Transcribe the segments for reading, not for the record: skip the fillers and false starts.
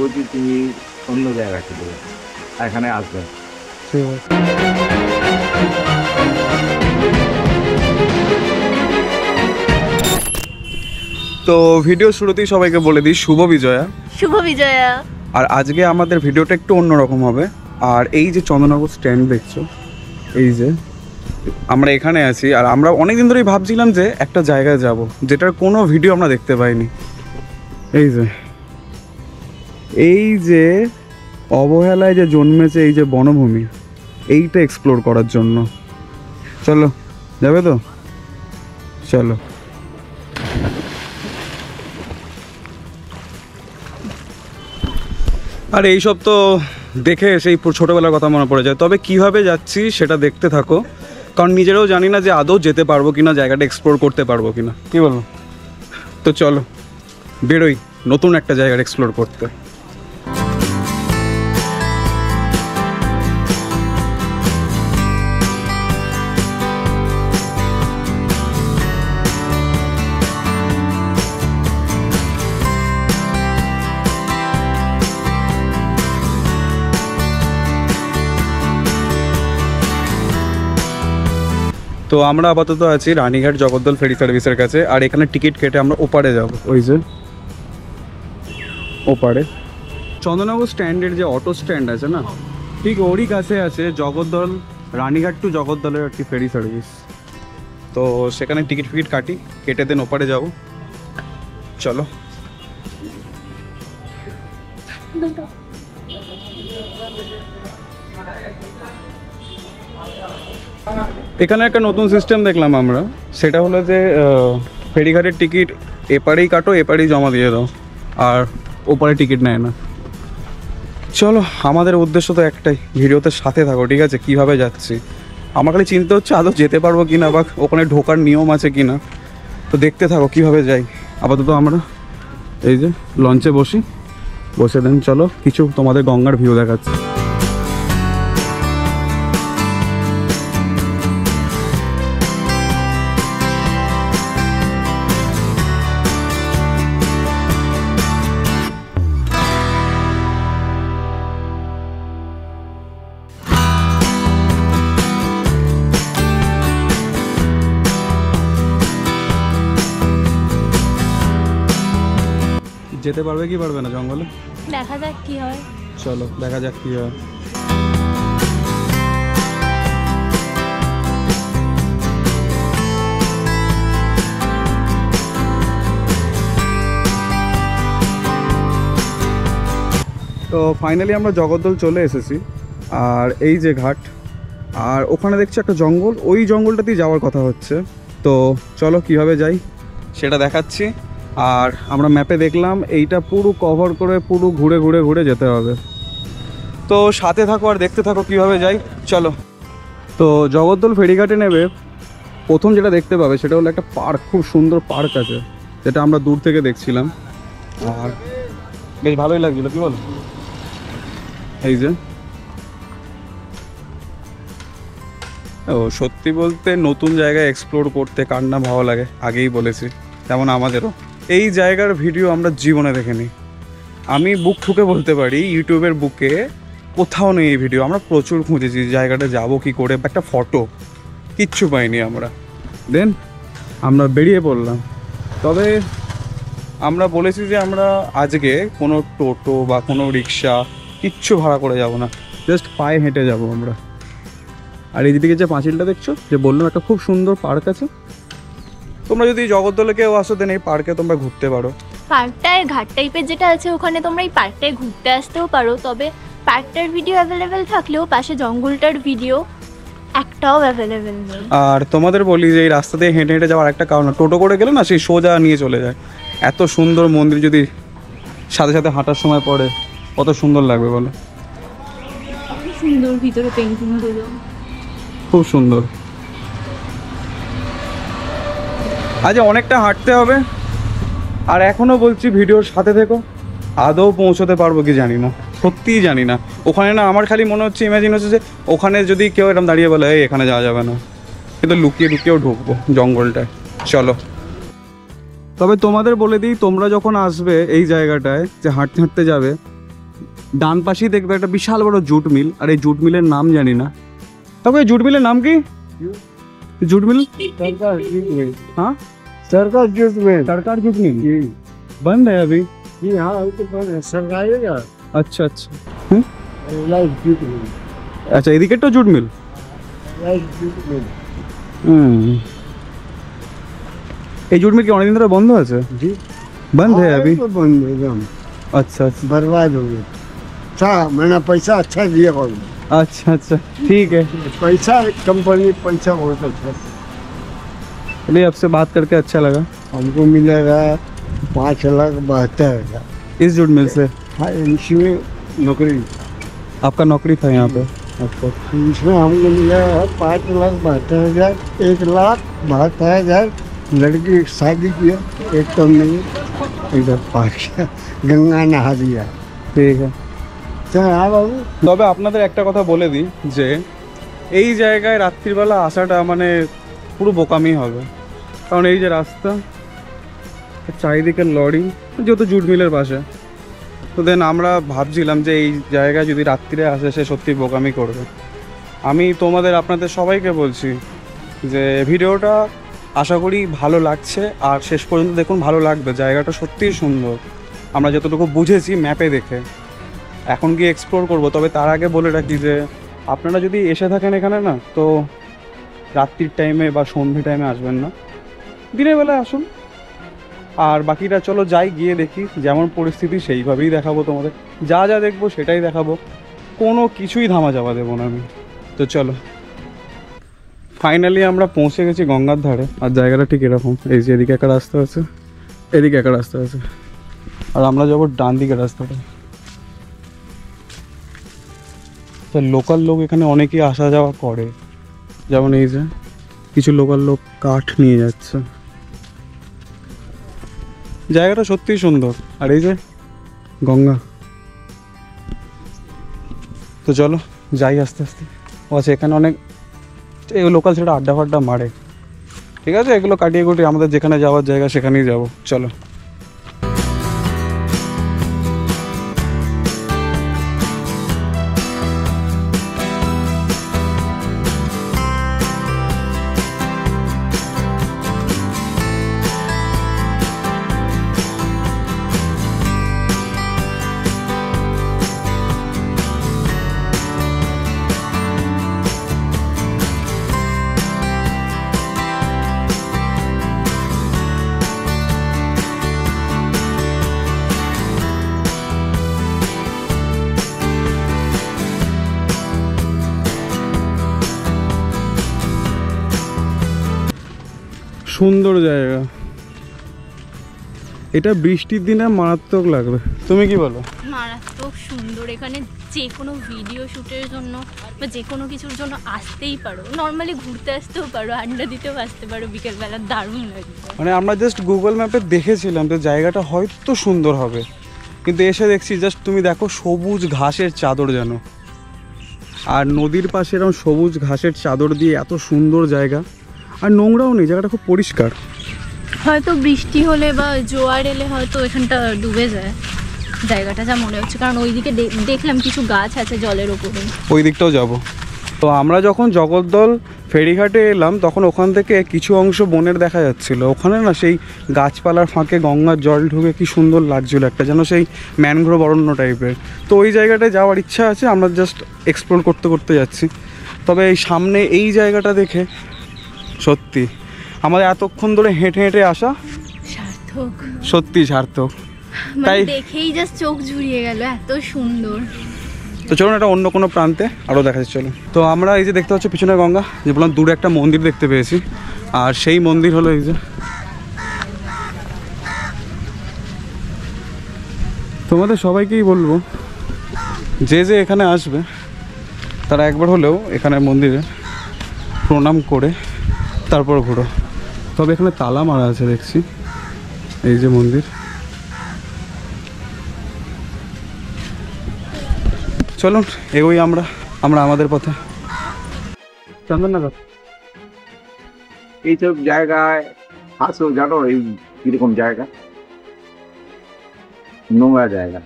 বলছি তুমি অন্য জায়গায় চলে যাবে, এখানে আসবেন। ঠিক আছে। তো ভিডিও শুরুতেই সবাইকে বলে দিই শুভ বিজয়া। শুভ বিজয়া। আর আজকে আমাদের ভিডিওটা একটু অন্যরকম হবে। আর এই যে চন্দননগর স্ট্যান্ড দেখছো, এই যে আমরা এখানে আছি, আর আমরা অনেকদিন ধরেই ভাবছিলাম যে একটা জায়গায় যাব যেটার কোনো ভিডিও আমরা দেখতে পাইনি। এই যে অবহেলায় যে জন্মেছে এই যে বনভূমি, এইটা এক্সপ্লোর করার জন্য। চলো, যাবে তো? চলো। আর এইসব তো দেখে সেই ছোটোবেলার কথা মনে পড়ে যায়। তবে কীভাবে যাচ্ছি সেটা দেখতে থাকো, কারণ নিজেরাও জানি না যে আদৌ যেতে পারবো কিনা, জায়গাটা এক্সপ্লোর করতে পারবো কিনা। কী বলো? তো চলো বেরোই নতুন একটা জায়গাটা এক্সপ্লোর করতে। তো আমরা আপাতত আছি রানীঘাট জগদ্দল ফেরি সার্ভিসের কাছে, আর এখানে টিকিট কেটে আমরা ওপারে যাব। ওই যে ওপারে চন্দননগর স্ট্যান্ডের যে অটো স্ট্যান্ড আছে না, ঠিক ওরই কাছে আছে জগদ্দল, রানীঘাট টু জগদ্দলের একটি ফেরি সার্ভিস। তো সেখানে টিকিট ফিকিট কাটি, কেটে দেন ওপারে যাব। চলো। এখানে একটা নতুন সিস্টেম দেখলাম আমরা, সেটা হলো যে ফেরিঘাটের টিকিট এপারেই কাটো, এপারেই জমা দিয়ে দাও, আর ওপারে টিকিট নেয় না। চলো, আমাদের উদ্দেশ্য তো একটাই, ভিডিওতে সাথে থাকো, ঠিক আছে? কীভাবে যাচ্ছি আমার খালি চিন্তা হচ্ছে আদৌ যেতে পারবো কিনা, বা ওখানে ঢোকার নিয়ম আছে কিনা। তো দেখতে থাকো কীভাবে যাই। আপাতত আমরা এই যে লঞ্চে বসে দেন। চলো কিছু তোমাদের গঙ্গার ভিউ দেখাচ্ছি। যেতে পারবে কি পারবে না জঙ্গলে, দেখা যাক কি হয়। চলো দেখা যাক কি হয়। তো ফাইনালি আমরা জগদ্দল চলে এসেছি, আর এই যে ঘাট, আর ওখানে দেখছি একটা জঙ্গল, ওই জঙ্গলটাতেই যাওয়ার কথা হচ্ছে। তো চলো কিভাবে যাই সেটা দেখাচ্ছি। আর আমরা ম্যাপে দেখলাম এইটা পুরো কভার করে পুরো ঘুরে ঘুরে ঘুরে যেতে হবে। তো সাথে থাকো আর দেখতে থাকো কীভাবে যাই। চলো। তো জগদ্দল ফেরিঘাটে নেবে প্রথম যেটা দেখতে পাবে সেটা হলো একটা পার্ক, খুব সুন্দর পার্ক আছে, যেটা আমরা দূর থেকে দেখছিলাম, আর বেশ ভালোই লাগছিলো। কী বল? এই যে ও, সত্যি বলতে নতুন জায়গায় এক্সপ্লোর করতে কার না ভালো লাগে, আগেই বলেছি, তেমন আমাদেরও। এই জায়গার ভিডিও আমরা জীবনে দেখিনি। আমি বুক ঠুকে বলতে পারি ইউটিউবের বুকে কোথাও নেই এই ভিডিও। আমরা প্রচুর খুঁজেছি জায়গাটা যাবো কি করে, একটা ফটো কিচ্ছু পাইনি আমরা। দেন আমরা বেরিয়ে পড়লাম। তবে আমরা বলেছি যে আমরা আজকে কোনো টোটো বা কোনো রিক্সা কিচ্ছু ভাড়া করে যাব না, জাস্ট পায়ে হেঁটে যাব আমরা। আর এইদিকে যে পাঁচিলটা দেখছো, যে বললাম একটা খুব সুন্দর পার্ক আছে, তোমরা যদি জগদ্দলে কেউ আসো দেন এই পার্কে তোমরা ঘুরতে পারো। পার্কটায় ঘাট টাইপের যেটা আছে ওখানে তোমরা এই পার্কটায় ঘুরতে আসতেও পারো, তবে পার্কটার ভিডিও অ্যাভেলেবেল থাকলেও পাশে জঙ্গলটার ভিডিও একটাও অ্যাভেলেবেল নেই। আর তোমাদের বলি যে এই রাস্তা দিয়ে হেঁটে হেঁটে যাওয়ার একটা কারণ, টোটো করে গেলে না সেই সোজা নিয়ে চলে যায়। এত সুন্দর মন্দির যদি সাথে সাথে হাঁটার সময় পড়ে কত সুন্দর লাগবে বলো। সুন্দর ভিতরে পেন্টিংগুলো খুব সুন্দর। আজ অনেকটা হাঁটতে হবে, আর এখনও বলছি ভিডিওর সাথে থেকো। আদৌ পৌঁছতে পারবো কি জানি না, সত্যিই জানি না। ওখানে না আমার খালি মনে হচ্ছে, ইমাজিন হচ্ছে যে ওখানে যদি কেউ এরকম দাঁড়িয়ে বলে এই এখানে যাওয়া যাবে না, কিন্তু লুকিয়ে লুকিয়েও ঢুকবো জঙ্গলটায়। চলো। তবে তোমাদের বলে দিই, তোমরা যখন আসবে এই জায়গাটায় যে হাঁটতে হাঁটতে যাবে, ডান পাশেই দেখবে একটা বিশাল বড় জুট মিল, আর এই জুট মিলের নাম জানি না। তবে এই জুট মিলের নাম কি? জুট मिल सरकार जूट मिल, हाँ सरकार जूट मिल। सरकार जूट मिल जी बंद है अभी। जी हाँ, वो तो बंद है, सरकारी है ना, अच्छा अच्छा लाइफ जूट मिल, अच्छा एदिकेटो jute mill. Life jute mill. এই জুট মিল কি অনেকদিন ধরে বন্ধ আছে? जी बंद है हाँ, अभी। तो बंद है एकदम, अच्छा अच्छा बर्बाद हो गया। मैंने पैसा अच्छा दिया करो, अच्छा अच्छा ठीक है। पैसा कंपनी पैसा बहुत अच्छा, चलिए आपसे बात करके अच्छा लगा। हमको मिलेगा 5,72,000। इस जूट मिल से हाँ, इसमें नौकरी, आपका नौकरी था यहाँ पे? अच्छा, इसमें हमको मिलेगा 5,72,000, 1,72,000। लड़की की शादी किया, एक तो नहीं, इधर पास गंगा नहा दिया। ঠিক আছে। चल हाँ बाबू, তবে আপনাদের একটা কথা বলে দিই যে এই জায়গায় রাত্রিবেলা আসাটা মানে পুরো বোকামি হবে, কারণ এই যে রাস্তা, চারিদিকে লরি, যেহেতু জুট মিলের পাশে, তো দেন আমরা ভাবছিলাম যে এই জায়গায় যদি রাত্রিরে আসে সে সত্যি বোকামি করবে। আমি আপনাদের সবাইকে বলছি যে ভিডিওটা আশা করি ভালো লাগছে, আর শেষ পর্যন্ত দেখুন, ভালো লাগবে। জায়গাটা সত্যিই সুন্দর, আমরা যতটুকু বুঝেছি ম্যাপে দেখে। এখন গিয়ে এক্সপ্লোর করব, তবে তার আগে বলে রাখি যে আপনারা যদি এসে থাকেন এখানে না, তো রাত্রির টাইমে বা সন্ধ্যে টাইমে আসবেন না, দিনের বেলায় আসুন। আর বাকিটা চলো যাই, গিয়ে দেখি, যেমন পরিস্থিতি সেইভাবেই দেখাবো তোমাদের, যা যা দেখবো সেটাই দেখাবো, কোনো কিছুই ধামা যাওয়া দেবো না আমি। তো চলো, ফাইনালি আমরা পৌঁছে গেছি গঙ্গার ধারে। আর জায়গাটা ঠিক এরকম, এই যে এদিকে একটা রাস্তা আছে, এদিকে একটা রাস্তা আছে, আর আমরা যাবো ডান দিকে রাস্তাটা। তো লোকাল লোক এখানে অনেকেই আসা যাওয়া করে, যেমন এই যে কিছু লোকাল লোক কাঠ নিয়ে যাচ্ছে। জায়গাটা সত্যিই সুন্দর, আর এই যে গঙ্গা। তো চলো যাই আস্তে আস্তে। ও আচ্ছা, এখানে অনেক এই লোকাল ছেড়ে আড্ডা ফাড্ডা মারে, ঠিক আছে, এগুলো কাটিয়ে কুটিয়ে আমাদের যেখানে যাওয়ার জায়গা সেখানেই যাবো। চলো। সুন্দর জায়গা, এটা বৃষ্টির দিনে মারাত্মক লাগবে। তুমি কি বলো? মারাত্মক সুন্দর। এখানে যে কোনো ভিডিও শ্যুটের জন্য বা যে কোনো কিছুর জন্য আসতেই পারো, নর্মালি ঘুরতে আসতেও পারো, আড্ডা দিতেও আসতে পারো বিকেলবেলা, দারুণ লাগবে। মানে আমরা জাস্ট গুগল ম্যাপে দেখেছিলাম যে জায়গাটা হয়তো সুন্দর হবে, কিন্তু এসে দেখছি জাস্ট তুমি দেখো সবুজ ঘাসের চাদর যেন, আর নদীর পাশে এরকম সবুজ ঘাসের চাদর দিয়ে এত সুন্দর জায়গা, আর নোংরাও নেই, জায়গাটা খুব পরিষ্কার। হয়তো বৃষ্টি হলে বা জোয়ার এলে হয়তো এখানটা ডুবে যায় জায়গাটা, যা মনে হচ্ছে, কারণ ওইদিকে দেখলাম কিছু গাছ আছে জলের ওপরে। ওই দিকটাও যাব। তো আমরা যখন জগদ্দল ফেরিঘাটে এলাম তখন ওখান থেকে কিছু অংশ বনের দেখা যাচ্ছিল, ওখানে না সেই গাছপালার ফাঁকে গঙ্গার জল ঢুকে কি সুন্দর লাগছিল, একটা যেন সেই ম্যানগ্রোভ অরণ্য টাইপের। তো ওই জায়গাটায় যাওয়ার ইচ্ছা আছে, আমরা জাস্ট এক্সপ্লোর করতে করতে যাচ্ছি। তবে এই সামনে এই জায়গাটা দেখে সত্যি আমাদের এতক্ষণ ধরে হেঁটে হেঁটে আসা সার্থক, সত্যি সার্থক। মানে দেখেই জাস্ট চোখ জুড়িয়ে গেল, এত সুন্দর। তো চলুন এটা অন্য কোনো প্রান্তে আরও দেখা যাচ্ছে। চলুন। তো আমরা এই যে দেখতে পাচ্ছি পিছনে গঙ্গা, যে বললাম দূরে একটা মন্দির দেখতে পেয়েছি, আর সেই মন্দির হলো এই যে। তোমাদের সবাইকেই বলবো যে যে এখানে আসবে তারা একবার হলেও এখানে মন্দিরে প্রণাম করে তারপর ঘুরো। তবে এখানে তালা মারা আছে দেখছি, এই যে মন্দির। চলুন এগোই আমরা আমাদের পথে। চন্দননগর এইসব জায়গায় আসো, জানো এই কিরকম জায়গা, নোংরা জায়গা,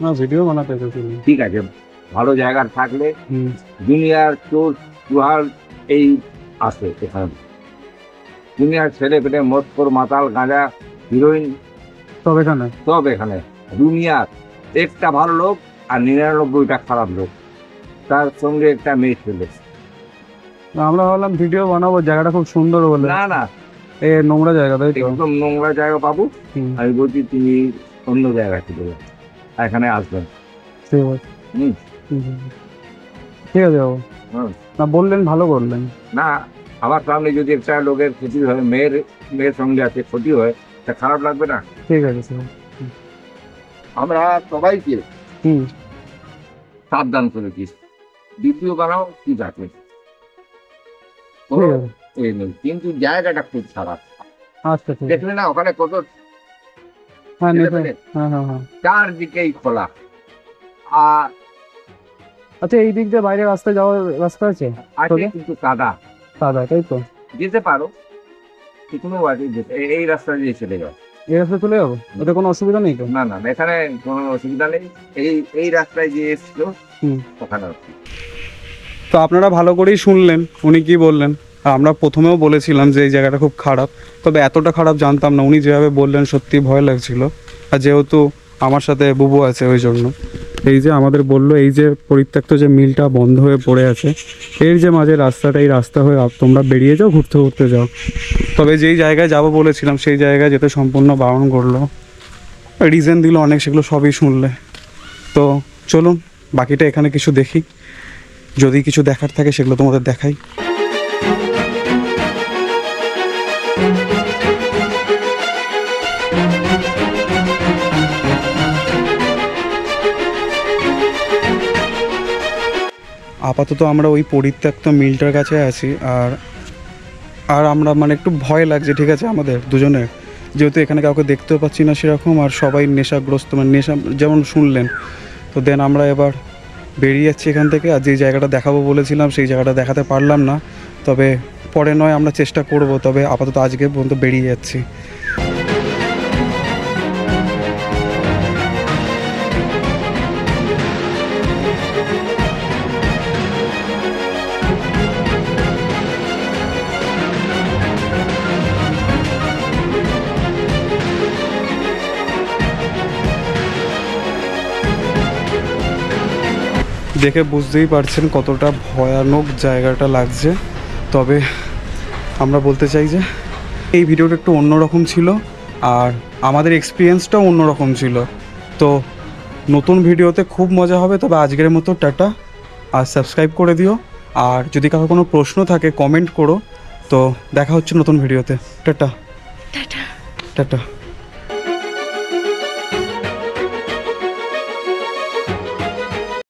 না ভিডিও বানাতে এসেছি। ঠিক আছে, ভালো জায়গা থাকলে হুম। দুনিয়ার চোর চুহার এই আসে এখানে, দুনিয়ার ছেলে পেলে মদখোর মাতাল গাঁজা হিরোইন সব এখানে। সব এখানে। দুনিয়ার একটা ভালো লোক আর 99টা খারাপ লোক, তার সঙ্গে একটা মেয়ে ছেলে। আমরা ভাবলাম ভিডিও বানাবো, জায়গাটা খুব সুন্দর বলে। না না, এ নোংরা জায়গা, তাই তো? একদম নোংরা জায়গা পাবো। হুম, আমি বলছি তুমি অন্য জায়গায় চলে যাও, এখানে আসবেন। ঠিক আছে। হুম, হুম। ঠিক আছে বাবু, হুম। না বললেন, ভালো করলেন। না, আমার সামনে যদি একটা লোকের ক্ষতি হয়, মেয়ের সঙ্গে আছে ক্ষতি হয়, তা খারাপ লাগবে না? ঠিক আছে স্যার। আমরা সবাইকে হুম, সাবধান করেছি, দ্বিতীয় বানাও ঠিক আছে, ঠিক আছে। এই নেই, কিন্তু জায়গাটা খুব খারাপ। আচ্ছা ঠিক আছে। দেখলে না ওখানে কত হ্যাঁ ছেলে নিশ্চয়ই। পেলে? হ্যাঁ হ্যাঁ হ্যাঁ। চারদিকেই খোলা। আর আচ্ছা, এই দিক দিয়ে বাইরে রাস্তায় যাওয়ার রাস্তা আছে? আছে চলে? কিন্তু কাদা, দাদা, তাই তো? যেতে পারো, কোনো বাড়ি এই রাস্তা দিয়ে চলে যাও। এই রাস্তায় চলে যাবো? ওটা কোনো অসুবিধা নেই তো? না না, এখানে কোনো অসুবিধা নেই, এই রাস্তায় যে এসছো হুম। ওখানে আছে। তো আপনারা ভালো করেই শুনলেন উনি কি বললেন। আর আমরা প্রথমেও বলেছিলাম যে এই জায়গাটা খুব খারাপ, তবে এতটা খারাপ জানতাম না। উনি যেভাবে বললেন সত্যি ভয় লাগছিল। আর যেহেতু আমার সাথে বুবু আছে ওই জন্য, এই যে আমাদের বললো এই যে পরিত্যক্ত যে মিলটা বন্ধ হয়ে পড়ে আছে, এর যে মাঝে রাস্তাটা, এই রাস্তা হয়ে তোমরা বেরিয়ে যাও, ঘুরতে ঘুরতে যাও। তবে যেই জায়গায় যাব বলেছিলাম সেই জায়গায় যেতে সম্পূর্ণ বারণ করলো, রিজন দিল অনেক, সেগুলো সবই শুনলে। তো চলুন বাকিটা এখানে কিছু দেখি, যদি কিছু দেখার থাকে সেগুলো তোমাদের দেখাই। আপাতত আমরা ওই পরিত্যক্ত মিলটার কাছে আছি। আর আমরা মানে একটু ভয় লাগছে, ঠিক আছে, আমাদের দুজনের, যেহেতু এখানে কাউকে দেখতেও পাচ্ছি না সেরকম, আর সবাই নেশাগ্রস্ত, মানে নেশা যেমন শুনলেন। তো দেন আমরা এবার বেরিয়ে যাচ্ছি এখান থেকে। আর যে জায়গাটা দেখাবো বলেছিলাম সেই জায়গাটা দেখাতে পারলাম না, তবে পরে নয় আমরা চেষ্টা করব। তবে আপাতত আজকে পর্যন্ত বেরিয়ে যাচ্ছি। দেখে বুঝতেই পারছেন কতটা ভয়ানক জায়গাটা লাগছে। তবে আমরা বলতে চাই যে এই ভিডিওটা একটু অন্যরকম ছিল, আর আমাদের এক্সপিরিয়েন্সটাও অন্যরকম ছিল। তো নতুন ভিডিওতে খুব মজা হবে। তবে আজকের মতো টাটা, আর সাবস্ক্রাইব করে দিও। আর যদি কারো কোনো প্রশ্ন থাকে কমেন্ট করো। তো দেখা হচ্ছে নতুন ভিডিওতে। Tata tata. টাটা।